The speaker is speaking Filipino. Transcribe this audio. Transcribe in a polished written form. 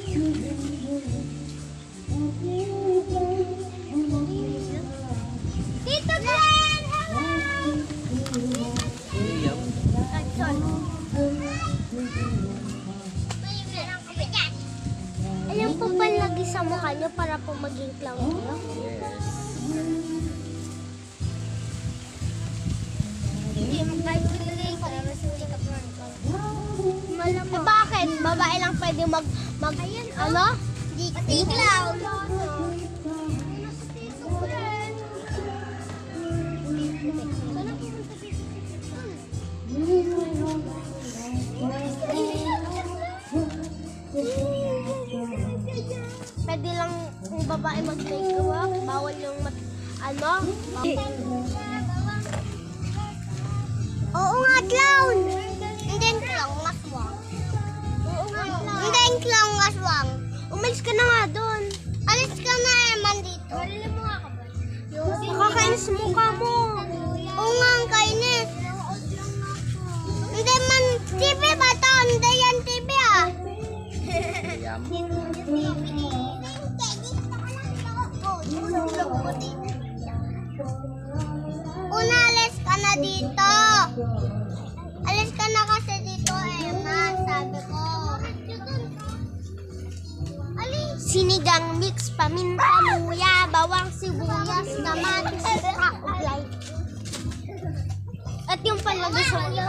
Tito Glenn! Alam po ba lagi sa mukha nyo para po maging clown nyo? Hindi mo kahit pinagay ko na masuli ka po ng clown. Eh bakit? Babae lang pwede ano? Di clown. Pwede lang kung babae mag-makeup, bawal yung ano? Oo nga, clown! Hindi clown, aswang. Oo nga, clown. Hindi clown, aswang. Umalis ka na nga doon. Alis ka na naman dito. Alis mo nga ka ba? Nakakainis mukha mo. Oo nga, ang kainis. Hindi man, TV ba to? Hindi yan TV ah. Una, alis ka na dito. Alis ka na kasi dito sabi ko. Sinigang mix, paminta, luya, bawang sibuyas, kamatis, uglay. At yung palagi sa mga